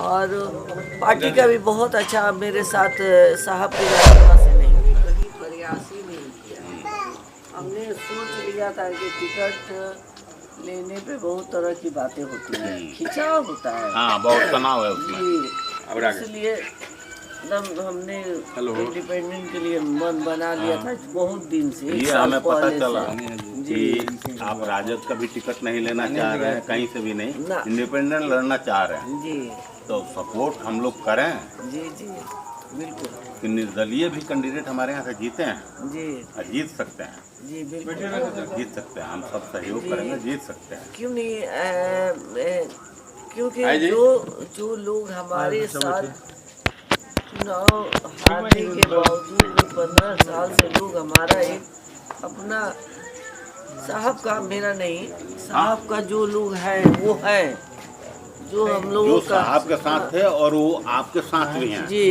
और पार्टी का भी बहुत अच्छा मेरे साथ साहब के रास्ते से नहीं कहीं प्रयास ही नहीं किया। हमने सोच लिया था कि टिकट लेने पे बहुत तरह की बातें होती हैं, खिंचाव होता है। हाँ, बहुत तनाव है उसमें। जी, इसलिए एकदम हमने इंडिपेंडेंट के लिए मन बना लिया था बहुत दिन से। ये हमें पता चला कि आप राजद का भी टिकट नहीं लेना चाह रहे हैं, कहीं से भी नहीं, इंडिपेंडेंट लड़ना चाह रहे हैं जी। तो सपोर्ट हम लोग करें। जी जी बिल्कुल। कि निर्दलीय भी कैंडिडेट हमारे यहाँ से जीते हैं जी और जीत सकते हैं। जी बिल्कुल जीत सकते हैं, हम सब सहयोग करेंगे, जीत सकते हैं। क्यों नहीं क्योंकि जो लोग हमारे साथ चुनाव हारने के बावजूद भी 15 साल से लोग हमारा एक अपना साहब का मेरा नहीं साहब का जो लोग हैं वो है जो हम लोगों का साहब के साथ थे और वो आपके साथ भी हैं। जी,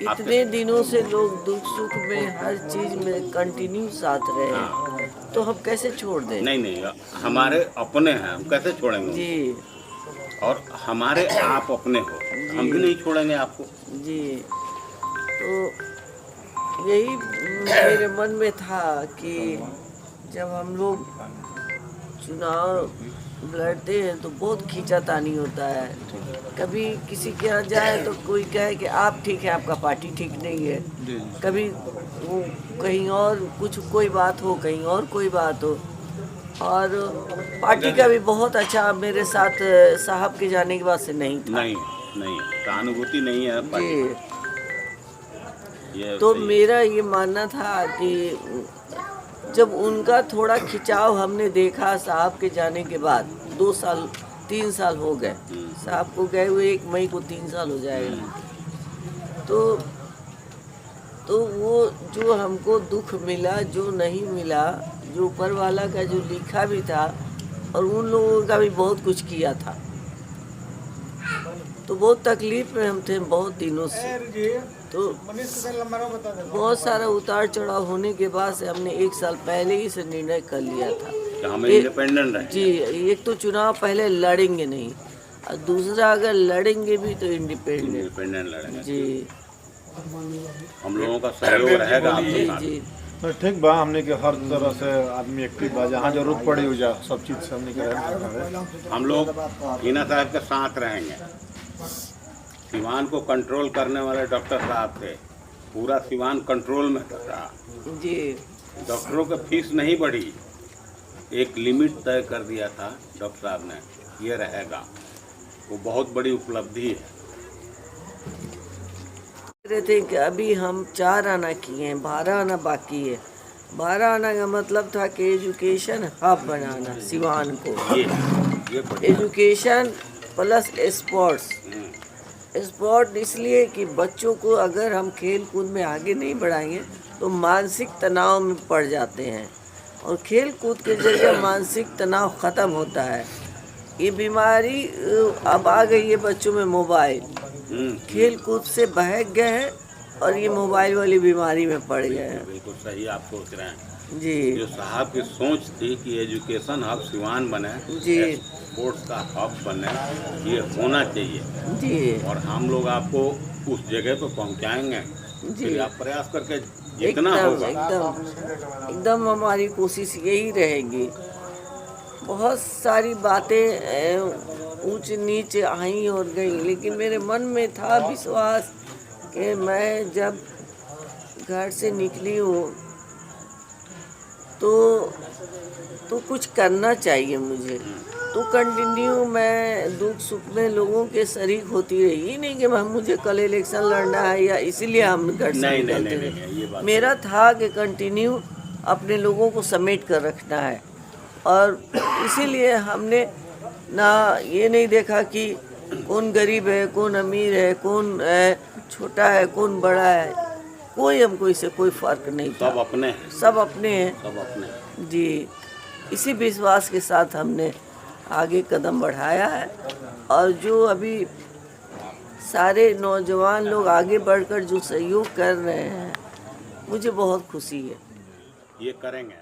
इतने दिनों से लोग दुख सुख में हर चीज में कंटिन्यू साथ रहे हैं तो हम कैसे छोड़ दें? नहीं, हमारे अपने हैं, हम कैसे छोड़ेंगे जी। और हमारे आप अपने हो, हम भी नहीं छोड़ेंगे आपको। जी, तो यही मेरे मन में था कि जब हम लोग चुनाव लड़ते हैं तो बहुत खींचातानी होता है। कभी किसी के यहाँ जाए तो कोई कहे कि आप ठीक है, आपका पार्टी ठीक नहीं है। कभी वो कहीं और कुछ कोई बात हो, कहीं और कोई बात हो। और पार्टी का भी बहुत अच्छा मेरे साथ साहब के जाने के बाद से नहीं था। नहीं, सहानुभूति नहीं है पार्टी। तो मेरा ये मानना था कि जब उनका थोड़ा खिंचाव हमने देखा साहब के जाने के बाद 2 साल 3 साल हो गए साहब को गए हुए 1 मई को 3 साल हो जाएगा। तो वो जो हमको दुख मिला जो नहीं मिला जो ऊपर वाला का जो लिखा भी था और उन लोगों का भी बहुत कुछ किया था तो बहुत तकलीफ में हम थे बहुत दिनों से। तो बहुत सारा उतार चढ़ाव होने के बाद से हमने 1 साल पहले ही से निर्णय कर लिया था हम इंडिपेंडेंट रहेंगे। जी, एक तो चुनाव पहले लड़ेंगे नहीं और दूसरा अगर लड़ेंगे भी तो इंडिपेंडेंट लड़ेंगे। जी, हम लोगों का सहयोग रहेगा आपके साथ। जी तो ठीक बा हमने के हर तरह से आदमी एक्टिव बा जहाँ जरूरत पड़ी हो जा सब चीज से हमने के हम लोग हीना साहब के साथ रहेंगे। सिवान को कंट्रोल करने वाले डॉक्टर साहब थे, पूरा सिवान कंट्रोल में था जी। डॉक्टरों की फीस नहीं बढ़ी, एक लिमिट तय कर दिया था डॉक्टर साहब ने, ये रहेगा, वो बहुत बड़ी उपलब्धि है। थे कि अभी हम 4 आना किए हैं, 12 आना बाकी है। 12 आना का मतलब था कि एजुकेशन हब बनाना सिवान को, एजुकेशन प्लस स्पोर्ट इसलिए कि बच्चों को अगर हम खेल कूद में आगे नहीं बढ़ाएंगे तो मानसिक तनाव में पड़ जाते हैं और खेल कूद के जरिए मानसिक तनाव ख़त्म होता है। ये बीमारी अब आ गई है बच्चों में, मोबाइल खेल कूद से बहक गए हैं और ये मोबाइल वाली बीमारी में पड़ गए हैं। बिल्कुल सही आप सोच रहे हैं जी। जो साहब की सोच थी कि एजुकेशन हब सिवान बने, जी, स्पोर्ट्स का हब बने, ये होना चाहिए जी। और हम लोग आपको उस जगह पे पहुंचाएंगे जी। आप प्रयास करके जितना होगा एकदम हमारी कोशिश यही रहेगी। बहुत सारी बातें ऊंच नीच आई और गई लेकिन मेरे मन में था विश्वास कि मैं जब घर से निकली हूँ तो कुछ करना चाहिए मुझे। तो कंटिन्यू मैं दुख सुख में लोगों के शरीक होती रही। ये नहीं कि मुझे कल इलेक्शन लड़ना है या इसीलिए हम घर से निकलते थे। मेरा था कि कंटिन्यू अपने लोगों को समेट कर रखना है और इसीलिए हमने ना ये नहीं देखा कि कौन गरीब है कौन अमीर है कौन छोटा है कौन बड़ा है, कोई हमको इससे कोई फर्क नहीं था। सब अपने हैं, सब अपने हैं, सब अपने जी। इसी विश्वास के साथ हमने आगे कदम बढ़ाया है और जो अभी सारे नौजवान लोग आगे बढ़कर जो सहयोग कर रहे हैं मुझे बहुत खुशी है। ये करेंगे।